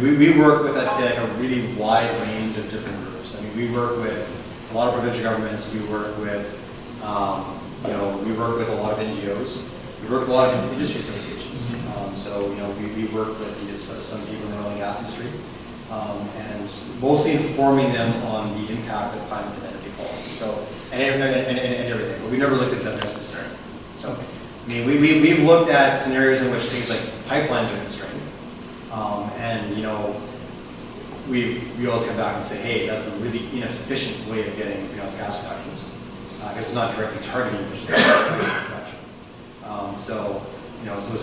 We work with, I'd say, like a really wide range of different groups. We work with a lot of provincial governments, we work with, we work with a lot of NGOs, we work with a lot of industry associations. We work with some people in the oil and gas industry. And mostly informing them on the impact of climate and energy policy. And everything, but we never looked at that investment scenario. So, we've looked at scenarios in which things like pipelines are constrained. We always come back and say, hey, that's a really inefficient way of getting greenhouse gas reductions, because it's not directly targeting emissions, it's targeting production. So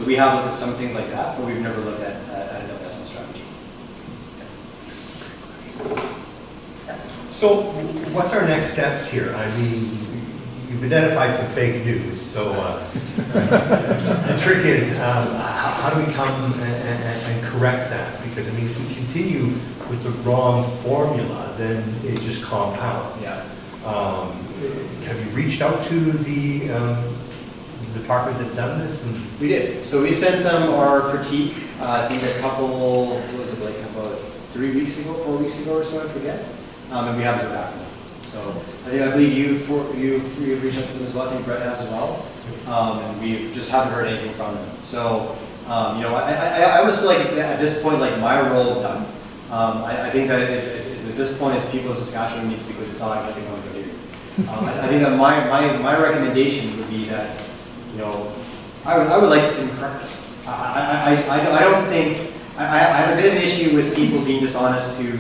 we have looked at some things like that, but we've never looked at an investment strategy. So what's our next steps here? You've identified some fake news, so the trick is, how do we come and correct that? Because if we continue with the wrong formula, then it just compounds. Yeah. Have you reached out to the department that done this? We did. So we sent them our critique, I think about 3 weeks ago, 4 weeks ago or so, I forget. And we haven't heard back from them. So I believe you've reached out to them as well. I think Brett has as well. And we just haven't heard anything from them. So, I always feel like at this point, like my role is done. I think that it's at this point, as people in Saskatchewan need to go decide what they want to go do. I think that my recommendation would be that, I would like to see them correct this. I don't think, I have a bit of an issue with people being dishonest to,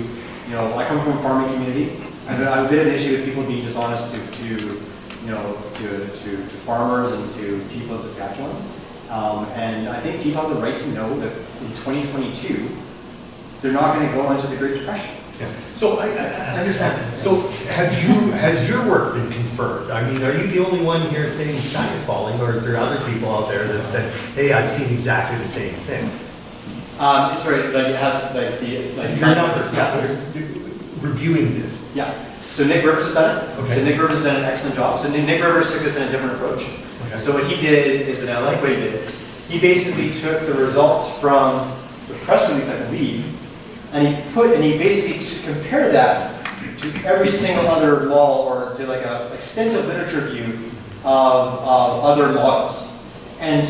I come from a farming community. I have a bit of an issue with people being dishonest to farmers and to people in Saskatchewan. And I think people have the right to know that in 2022, they're not going to go into the Great Depression. Yeah. So I understand. So has your work been confirmed? Are you the only one here saying the sky is falling, or is there other people out there that have said, hey, I've seen exactly the same thing? Sorry, you have your numbers, reviewing this. Yeah. So Nick Rivers has done it. Okay. So Nick Rivers has done an excellent job. So Nick Rivers took this in a different approach. Okay. So what he did is, and I like what he did, he basically took the results from the press release, I believe, and he basically compared that to every single other model, or to like an extensive literature review of other models. And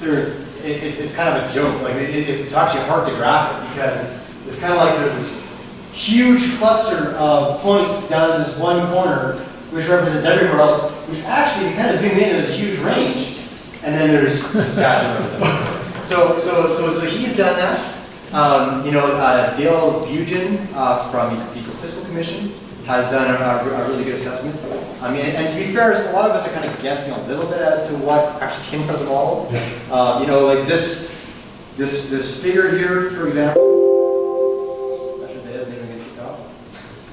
it's kind of a joke. Like it's actually hard to graph it, because it's kind of like there's this huge cluster of points down in this one corner, which represents everywhere else, which actually, you kind of zoom in, there's a huge range, and then there's Saskatchewan. So he's done that. Dale Bugin from the Fiscal Commission has done a really good assessment. And to be fair, a lot of us are kind of guessing a little bit as to what actually came out of the model. Like this figure here, for example.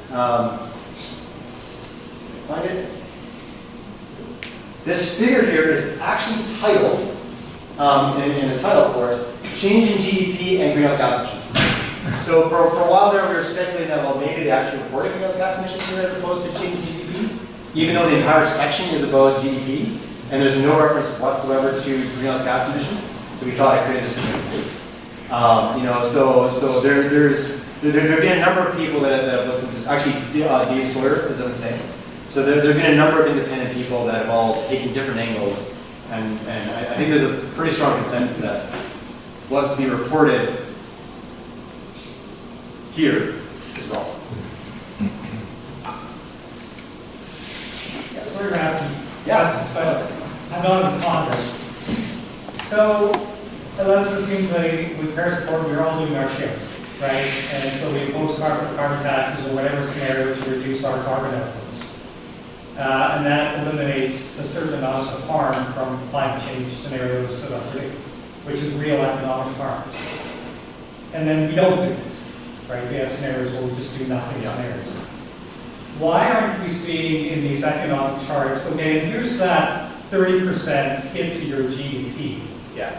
Let's see if I find it. This figure here is actually titled, in the title for it, Change in GDP and Greenhouse Gas Emissions. So for a while there, we were speculating that, well, maybe they actually reported greenhouse gas emissions here as opposed to change in GDP, even though the entire section is about GDP, and there's no reference whatsoever to greenhouse gas emissions. So we thought it could have just been a mistake. So there have been a number of people that have looked into this. Actually, Dave Sawyer has done the same. So there have been a number of independent people that have all taken different angles, and I think there's a pretty strong consensus that what's being reported here is wrong. So we're asking. Yeah. But I'm not in Congress. So it lets us seem like with Paris Accord, we're all doing our share, right? And so we impose carbon taxes or whatever scenario to reduce our carbon outputs. And that eliminates a certain amount of harm from climate change scenarios that are predicted. which is real economic harms. And then we don't do it, right? We have scenarios where we just do nothing scenarios. Why aren't we seeing in these economic charts, okay, and here's that 30% hit to your GDP Yeah,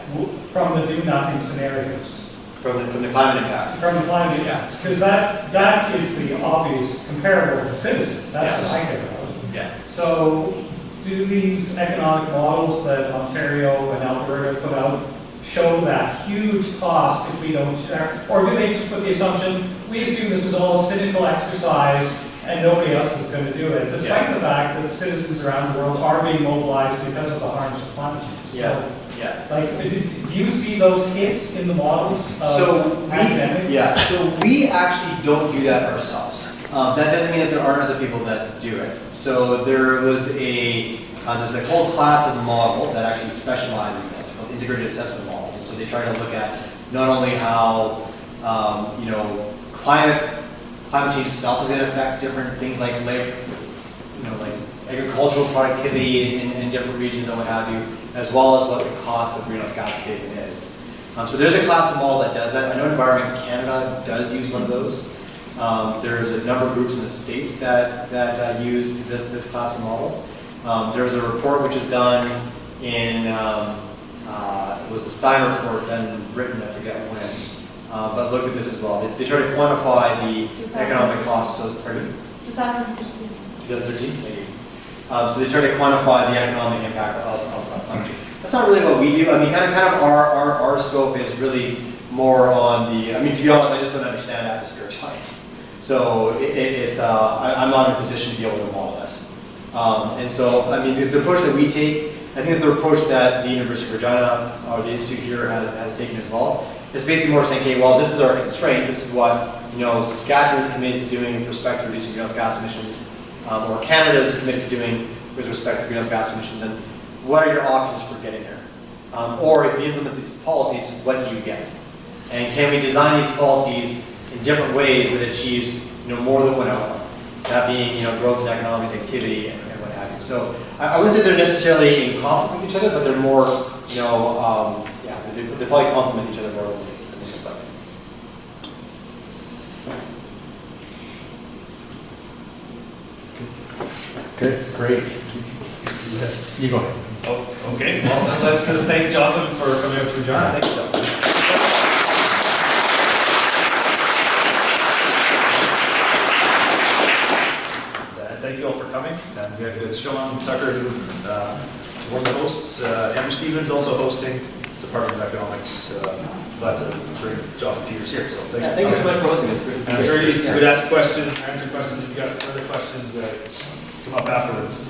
from the do-nothing scenarios? from the climate impacts. From the climate, yeah. Because that is the obvious comparable as a citizen. That's what I care about. Yeah. So do these economic models that Ontario and Alberta put out show that huge cost if we don't share? Or do they just put the assumption, we assume this is all a cynical exercise and nobody else is going to do it, despite the fact that citizens around the world are being mobilized because of the harms of climate change? Yeah. So, Yeah. like, do you see those hits in the models of So academics? we actually don't do that ourselves. That doesn't mean that there aren't other people that do it. So there was there's a whole class of model that actually specializes in this, called integrated assessment models. And so they try to look at not only how climate change itself is going to affect different things like agricultural productivity in different regions and what have you, as well as what the cost of greenhouse gas abatement is. So there's a class of model that does that. I know Environment Canada does use one of those. There's a number of groups in the States that use this class of model. There's a report which is done in, it was the Stein report done in Britain, I forget when, but looked at this as well. They try to quantify the economic costs of, pardon? 2015. 2013? Maybe. So they try to quantify the economic impact of climate change. That's not really what we do. I mean, kind of our scope is really more on the, I mean, to be honest, I just don't understand atmospheric science. So I'm not in a position to be able to model this. And so, I mean, the approach that we take, I think that the approach that the University of Regina, or the institute here has taken as well, is basically more saying, okay, well, this is our constraint. This is what, Saskatchewan is committed to doing with respect to reducing greenhouse gas emissions, or Canada is committed to doing with respect to greenhouse gas emissions, and what are your options for getting there? Or if you implement these policies, what do you get? And can we design these policies in different ways that achieves, more than one outcome? That being, growth in economic activity and what have you. So I wouldn't say they're necessarily in conflict with each other, but they're more, they probably complement each other more than they conflict. Good, great. You go ahead. Oh, okay, well, then let's thank Jotham for coming up to Regina. Thank you, Jotham. Thank you all for coming. And we have Sean Tucker, who one of the hosts. Andrew Stevens also hosting, Department of Economics. Glad to bring Jotham Peters here. So thanks. Thank you so much for hosting this. And I'm sure you could ask questions, answer questions if you've got further questions. Come up afterwards.